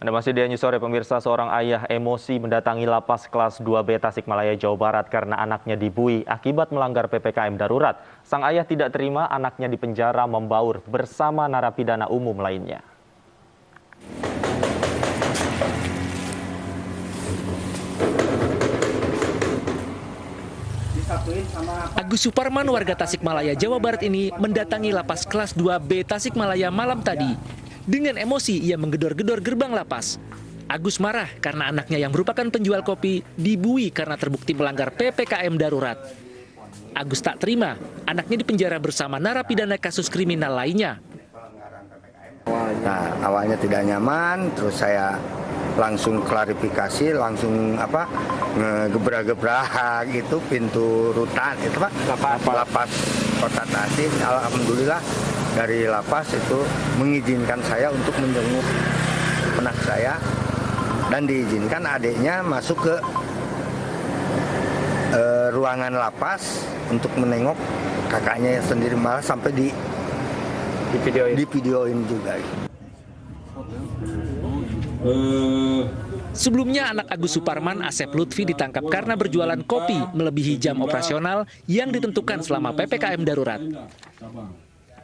Anda masih di News Sore, pemirsa. Seorang ayah emosi mendatangi lapas kelas 2B Tasikmalaya, Jawa Barat karena anaknya dibui akibat melanggar PPKM darurat. Sang ayah tidak terima anaknya dipenjara membaur bersama narapidana umum lainnya. Agus Suparman, warga Tasikmalaya, Jawa Barat ini mendatangi lapas kelas 2B Tasikmalaya malam tadi. Dengan emosi, ia menggedor-gedor gerbang lapas. Agus marah karena anaknya yang merupakan penjual kopi dibui karena terbukti melanggar PPKM darurat. Agus tak terima anaknya dipenjara bersama narapidana kasus kriminal lainnya. Nah, awalnya tidak nyaman, terus saya langsung klarifikasi, langsung ngegebrak-gebrak gitu pintu rutan itu Pak, lapas Kota Tasik. Alhamdulillah dari lapas itu mengizinkan saya untuk menjenguk anak saya dan diizinkan adiknya masuk ke ruangan lapas untuk menengok kakaknya sendiri, malah sampai di videoin juga. Sebelumnya anak Agus Suparman, Asep Lutfi, ditangkap karena berjualan kopi melebihi jam operasional yang ditentukan selama PPKM darurat.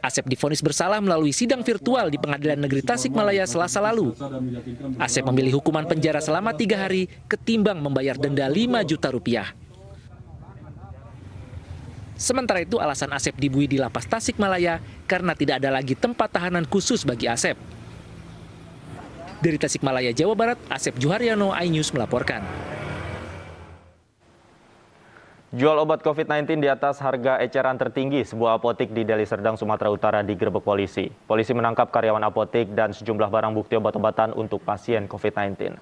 Asep divonis bersalah melalui sidang virtual di Pengadilan Negeri Tasikmalaya Selasa lalu. Asep memilih hukuman penjara selama 3 hari ketimbang membayar denda 5 juta rupiah. Sementara itu alasan Asep dibui di lapas Tasikmalaya karena tidak ada lagi tempat tahanan khusus bagi Asep. Dari Tasikmalaya, Jawa Barat, Asep Juharyono, iNews melaporkan. Jual obat COVID-19 di atas harga eceran tertinggi, sebuah apotik di Deli Serdang, Sumatera Utara digerebek polisi. Polisi menangkap karyawan apotik dan sejumlah barang bukti obat-obatan untuk pasien COVID-19.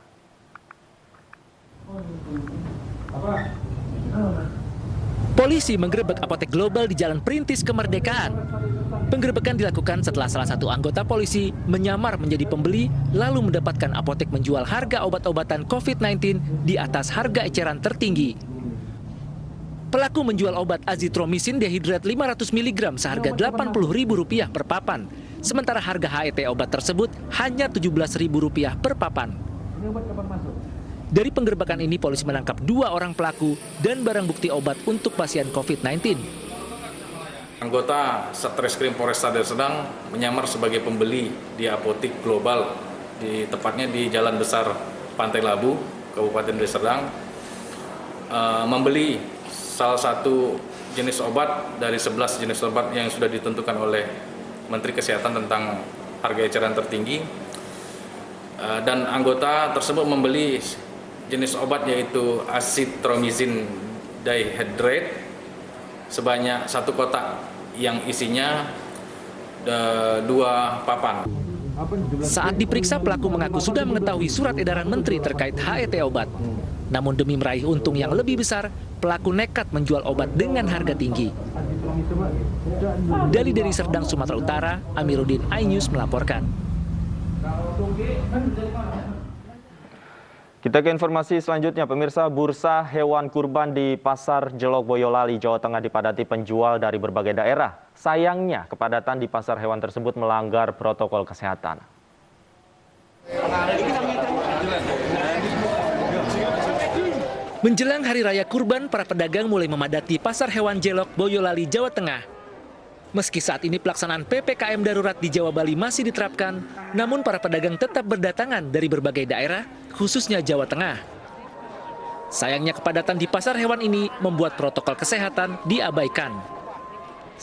Polisi menggerebek apotek global di Jalan Perintis Kemerdekaan. Penggerebekan dilakukan setelah salah satu anggota polisi menyamar menjadi pembeli lalu mendapatkan apotek menjual harga obat-obatan COVID-19 di atas harga eceran tertinggi. Pelaku menjual obat azitromisin dehidrat 500 mg seharga Rp80.000 per papan. Sementara harga HET obat tersebut hanya Rp17.000 per papan. Dari penggerebekan ini, polisi menangkap 2 orang pelaku dan barang bukti obat untuk pasien COVID-19. Anggota Satreskrim Polresta Deli Serdang menyamar sebagai pembeli di apotik global, tepatnya di Jalan Besar Pantai Labu, Kabupaten Deli Serdang, membeli salah satu jenis obat dari 11 jenis obat yang sudah ditentukan oleh Menteri Kesehatan tentang harga eceran tertinggi. Dan anggota tersebut membeli jenis obat yaitu azitromisin dihydrate sebanyak 1 kotak yang isinya 2 papan. Saat diperiksa, pelaku mengaku sudah mengetahui surat edaran Menteri terkait HET obat. Namun demi meraih untung yang lebih besar, pelaku nekat menjual obat dengan harga tinggi. Dari Deli Serdang, Sumatera Utara, Amiruddin, iNews melaporkan. Kita ke informasi selanjutnya, pemirsa. Bursa hewan kurban di Pasar Jelok, Boyolali, Jawa Tengah dipadati penjual dari berbagai daerah. Sayangnya, kepadatan di pasar hewan tersebut melanggar protokol kesehatan. Menjelang Hari Raya Kurban, para pedagang mulai memadati Pasar Hewan Jelok, Boyolali, Jawa Tengah. Meski saat ini pelaksanaan PPKM darurat di Jawa Bali masih diterapkan, namun para pedagang tetap berdatangan dari berbagai daerah, khususnya Jawa Tengah. Sayangnya kepadatan di pasar hewan ini membuat protokol kesehatan diabaikan.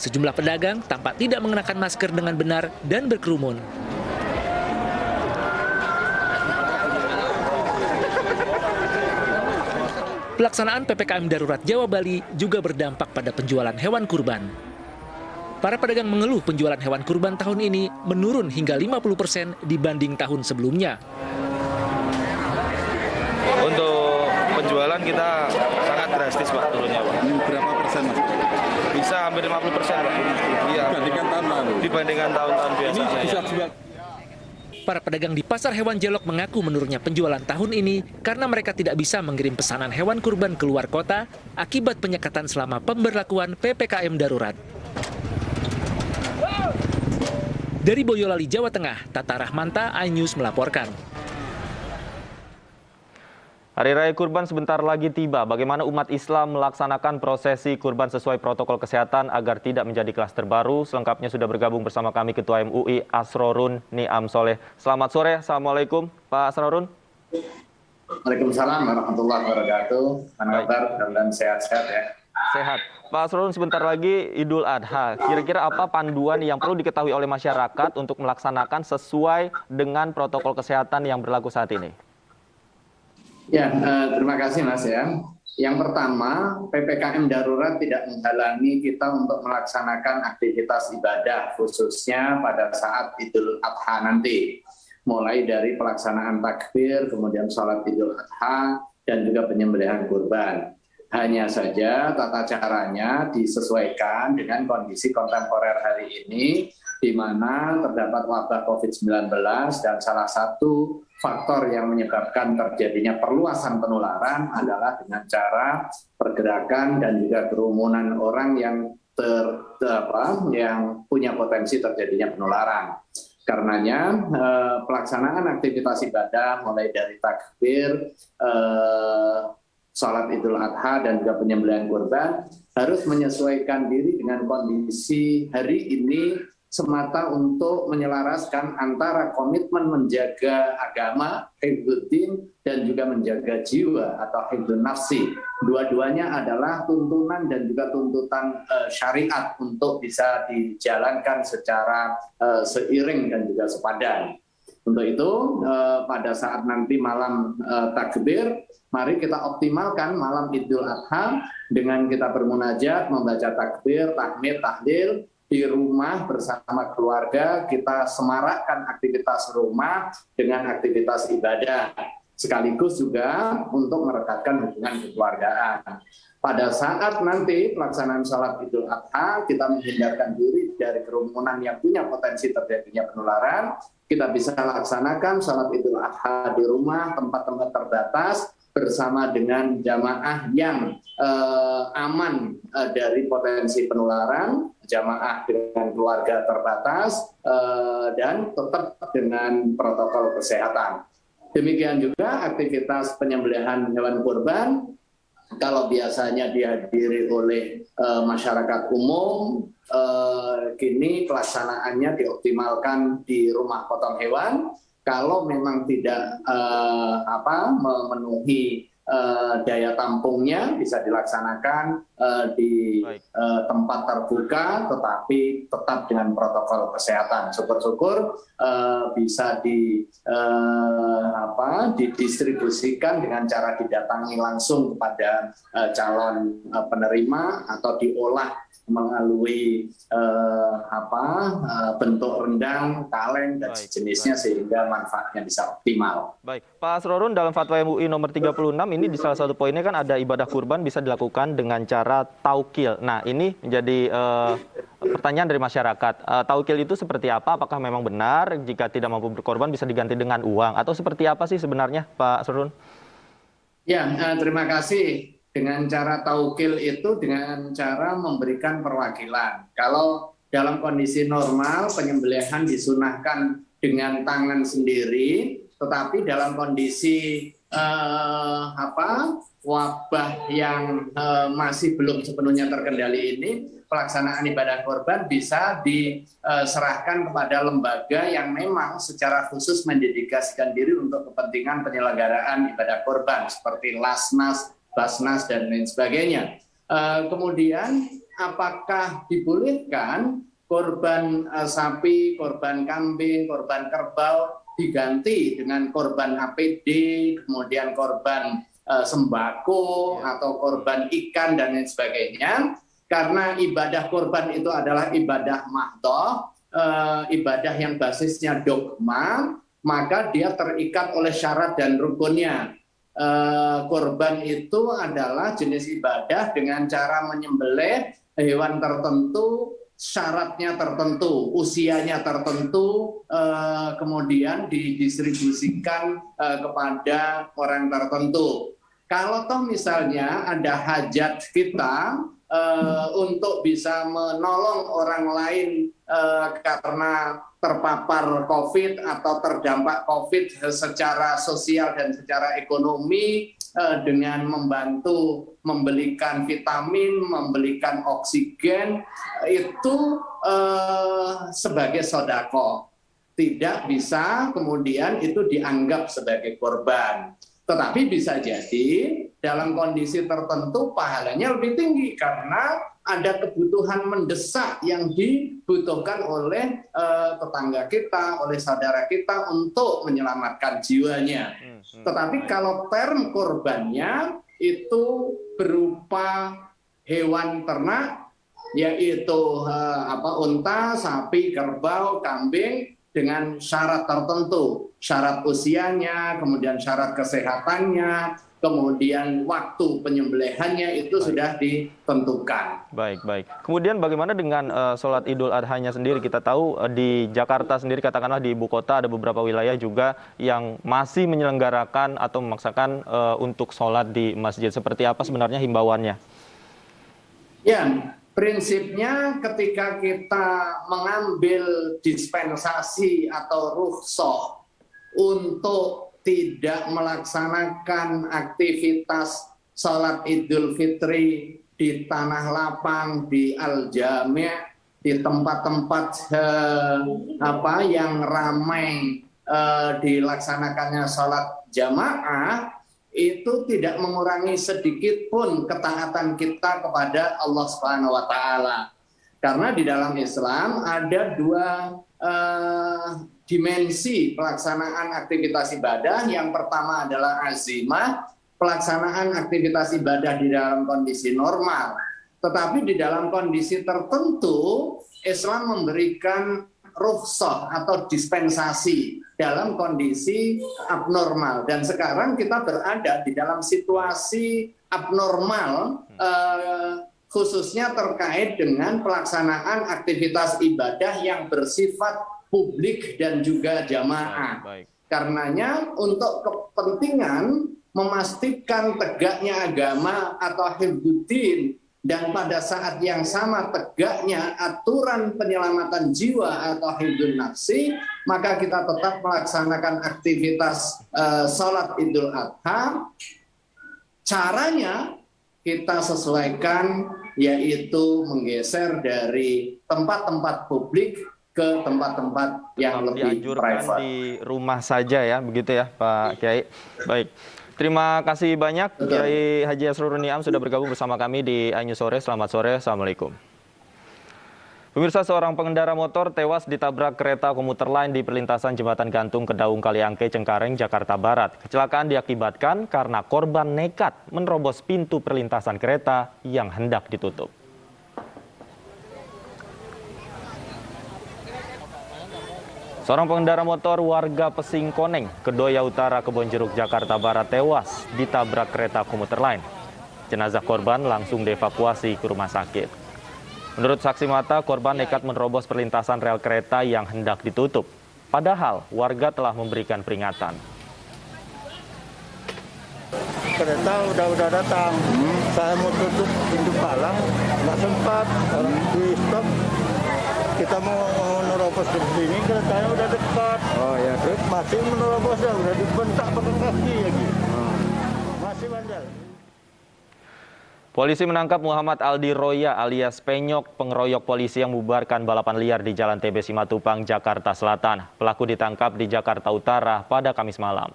Sejumlah pedagang tampak tidak mengenakan masker dengan benar dan berkerumun. Pelaksanaan PPKM darurat Jawa Bali juga berdampak pada penjualan hewan kurban. Para pedagang mengeluh penjualan hewan kurban tahun ini menurun hingga 50% dibanding tahun sebelumnya. Untuk penjualan kita sangat drastis Pak turunnya Pak. Berapa persen Mas? Bisa hampir 50% Pak. Iya. Dibandingkan tahun lalu? Dibandingkan tahun-tahun biasanya. Ini bisa. Para pedagang di Pasar Hewan Jelok mengaku menurunnya penjualan tahun ini karena mereka tidak bisa mengirim pesanan hewan kurban keluar kota akibat penyekatan selama pemberlakuan PPKM darurat. Dari Boyolali, Jawa Tengah, Tata Rahmanta, iNews melaporkan. Hari Raya Kurban sebentar lagi tiba. Bagaimana umat Islam melaksanakan prosesi kurban sesuai protokol kesehatan agar tidak menjadi klaster baru? Selengkapnya sudah bergabung bersama kami Ketua MUI Asrorun Niam Soleh. Selamat sore, Assalamualaikum Pak Asrorun. Waalaikumsalam warahmatullahi wabarakatuh. Mana kabar? Mudah-mudahan sehat-sehat ya. Sehat. Pak Asrorun, sebentar lagi Idul Adha. Kira-kira apa panduan yang perlu diketahui oleh masyarakat untuk melaksanakan sesuai dengan protokol kesehatan yang berlaku saat ini? Ya, terima kasih Mas ya. Yang pertama, PPKM darurat tidak menghalangi kita untuk melaksanakan aktivitas ibadah, khususnya pada saat Idul Adha nanti. Mulai dari pelaksanaan takbir, kemudian sholat Idul Adha, dan juga penyembelihan kurban. Hanya saja tata caranya disesuaikan dengan kondisi kontemporer hari ini, di mana terdapat wabah COVID-19 dan salah satu faktor yang menyebabkan terjadinya perluasan penularan adalah dengan cara pergerakan dan juga kerumunan orang yang yang punya potensi terjadinya penularan. Karenanya pelaksanaan aktivitas ibadah mulai dari takbir, sholat Idul Adha dan juga penyembelihan kurban harus menyesuaikan diri dengan kondisi hari ini semata untuk menyelaraskan antara komitmen menjaga agama, hifdzuddin, dan juga menjaga jiwa atau hifdzun nafsi. Dua-duanya adalah tuntunan dan juga tuntutan syariat untuk bisa dijalankan secara seiring dan juga sepadan. Untuk itu, pada saat nanti malam takbir, mari kita optimalkan malam Idul Adha dengan kita bermunajat, membaca takbir, tahmid, tahlil, di rumah bersama keluarga, kita semarakkan aktivitas rumah dengan aktivitas ibadah. Sekaligus juga untuk merekatkan hubungan kekeluargaan. Pada saat nanti pelaksanaan sholat Idul Adha, kita menghindarkan diri dari kerumunan yang punya potensi terjadinya penularan. Kita bisa laksanakan sholat Idul Adha di rumah, tempat-tempat terbatas, bersama dengan jamaah yang aman dari potensi penularan, jamaah dengan keluarga terbatas, dan tetap dengan protokol kesehatan. Demikian juga aktivitas penyembelihan hewan kurban, kalau biasanya dihadiri oleh masyarakat umum, kini pelaksanaannya dioptimalkan di rumah potong hewan. Kalau memang tidak memenuhi daya tampungnya, bisa dilaksanakan di tempat terbuka, tetapi tetap dengan protokol kesehatan. Syukur-syukur bisa didistribusikan dengan cara didatangi langsung kepada calon penerima atau diolah melalui bentuk rendang, kaleng, dan sejenisnya sehingga manfaatnya bisa optimal. Baik, Pak Asrorun, dalam Fatwa MUI nomor 36 ini di salah satu poinnya kan ada ibadah kurban bisa dilakukan dengan cara taukil. Nah, ini menjadi pertanyaan dari masyarakat. Taukil itu seperti apa? Apakah memang benar jika tidak mampu berkorban bisa diganti dengan uang? Atau seperti apa sih sebenarnya, Pak Asrorun? Ya, terima kasih. Dengan cara taukil itu dengan cara memberikan perwakilan. Kalau dalam kondisi normal penyembelihan disunahkan dengan tangan sendiri, tetapi dalam kondisi wabah yang masih belum sepenuhnya terkendali ini, pelaksanaan ibadah kurban bisa diserahkan kepada lembaga yang memang secara khusus mendedikasikan diri untuk kepentingan penyelenggaraan ibadah kurban seperti Lasnas, Basnas, dan lain sebagainya. Kemudian apakah dibolehkan korban sapi, korban kambing, korban kerbau diganti dengan korban APD, kemudian korban sembako atau korban ikan dan lain sebagainya? Karena ibadah korban itu adalah ibadah mahdhah, ibadah yang basisnya dogma, maka dia terikat oleh syarat dan rukunnya. Korban itu adalah jenis ibadah dengan cara menyembelih hewan tertentu, syaratnya tertentu, usianya tertentu, kemudian didistribusikan kepada orang tertentu. Kalau toh misalnya ada hajat kita untuk bisa menolong orang lain karena terpapar COVID atau terdampak COVID secara sosial dan secara ekonomi, dengan membantu membelikan vitamin, membelikan oksigen, itu sebagai sodako. Tidak bisa kemudian itu dianggap sebagai korban. Tetapi bisa jadi dalam kondisi tertentu pahalanya lebih tinggi karena ada kebutuhan mendesak yang dibutuhkan oleh tetangga kita, oleh saudara kita untuk menyelamatkan jiwanya. Tetapi kalau term korbannya itu berupa hewan ternak, yaitu unta, sapi, kerbau, kambing, dengan syarat tertentu, syarat usianya, kemudian syarat kesehatannya, kemudian waktu penyembelihannya itu sudah ditentukan. Baik. Kemudian bagaimana dengan sholat Idul Adha-nya sendiri? Kita tahu di Jakarta sendiri, katakanlah di ibu kota ada beberapa wilayah juga yang masih menyelenggarakan atau memaksakan untuk sholat di masjid. Seperti apa sebenarnya himbauannya? Ya, prinsipnya ketika kita mengambil dispensasi atau rukhsah untuk tidak melaksanakan aktivitas sholat Idul Fitri di tanah lapang, di Al-Jami', di tempat-tempat yang ramai dilaksanakannya sholat jamaah, itu tidak mengurangi sedikit pun ketaatan kita kepada Allah Subhanahu wa taala. Karena di dalam Islam ada dua dimensi pelaksanaan aktivitas ibadah. Yang pertama adalah azimah, pelaksanaan aktivitas ibadah di dalam kondisi normal. Tetapi di dalam kondisi tertentu, Islam memberikan rukhsah atau dispensasi dalam kondisi abnormal. Dan sekarang kita berada di dalam situasi abnormal, khususnya terkait dengan pelaksanaan aktivitas ibadah yang bersifat publik dan juga jamaah. Karenanya untuk kepentingan memastikan tegaknya agama atau hifdzuddin, dan pada saat yang sama tegaknya aturan penyelamatan jiwa atau hifdzun nafsi, maka kita tetap melaksanakan aktivitas sholat Idul Adha. Caranya kita sesuaikan, yaitu menggeser dari tempat-tempat publik ke tempat-tempat yang lebih private. Di rumah saja ya, begitu ya Pak Kiai. Baik. Terima kasih banyak Kiai Haji Asrorun Niam sudah bergabung bersama kami di iNews Sore. Selamat sore, Assalamualaikum. Pemirsa, seorang pengendara motor tewas ditabrak kereta komuter lain di perlintasan Jembatan Gantung Kedaung Kaliangke, Cengkareng, Jakarta Barat. Kecelakaan diakibatkan karena korban nekat menerobos pintu perlintasan kereta yang hendak ditutup. Seorang pengendara motor warga Pesing Koneng, Kedoya Utara, Kebonjeruk, Jakarta Barat tewas ditabrak kereta komuter lain. Jenazah korban langsung dievakuasi ke rumah sakit. Menurut saksi mata, korban nekat menerobos perlintasan rel kereta yang hendak ditutup. Padahal warga telah memberikan peringatan. Kereta udah datang, saya mau tutup pintu palang, nggak sempat, di stop. Kita mau menerobos ke sini, keretanya udah dekat. Oh ya, terus masih menerobosnya, udah dibentak pakai kaki lagi. Masih bandel. Polisi menangkap Muhammad Aldi Roya alias Penyok, pengeroyok polisi yang membubarkan balapan liar di Jalan TB Simatupang, Jakarta Selatan. Pelaku ditangkap di Jakarta Utara pada Kamis malam.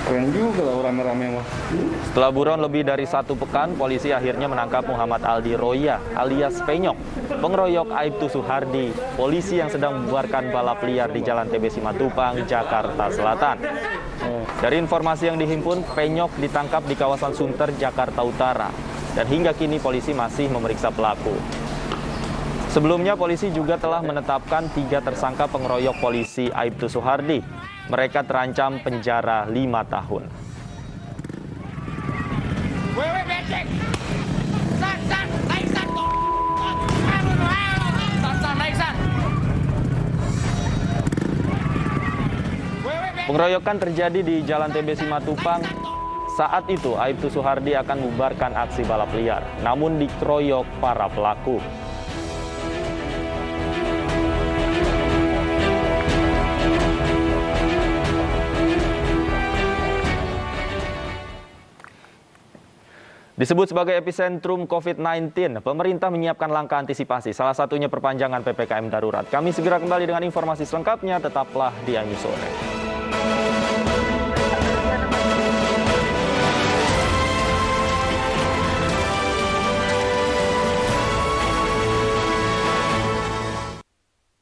Keren juga lah rame-rame mah. Setelah buron lebih dari 1 pekan, polisi akhirnya menangkap Muhammad Aldi Roya alias Penyok, pengeroyok Aibtu Suhardi, polisi yang sedang membubarkan balap liar di Jalan TB Simatupang, Jakarta Selatan. Dari informasi yang dihimpun, Penyok ditangkap di kawasan Sunter, Jakarta Utara. Dan hingga kini polisi masih memeriksa pelaku. Sebelumnya polisi juga telah menetapkan 3 tersangka pengeroyok polisi Aibtu Suhardi. Mereka terancam penjara 5 tahun. Pengeroyokan terjadi di Jalan TB Simatupang. Saat itu Aibtu Suhardi akan membubarkan aksi balap liar, namun dikeroyok para pelaku. Disebut sebagai epicentrum COVID-19, pemerintah menyiapkan langkah antisipasi, salah satunya perpanjangan PPKM darurat. Kami segera kembali dengan informasi selengkapnya, tetaplah di Anju Sore.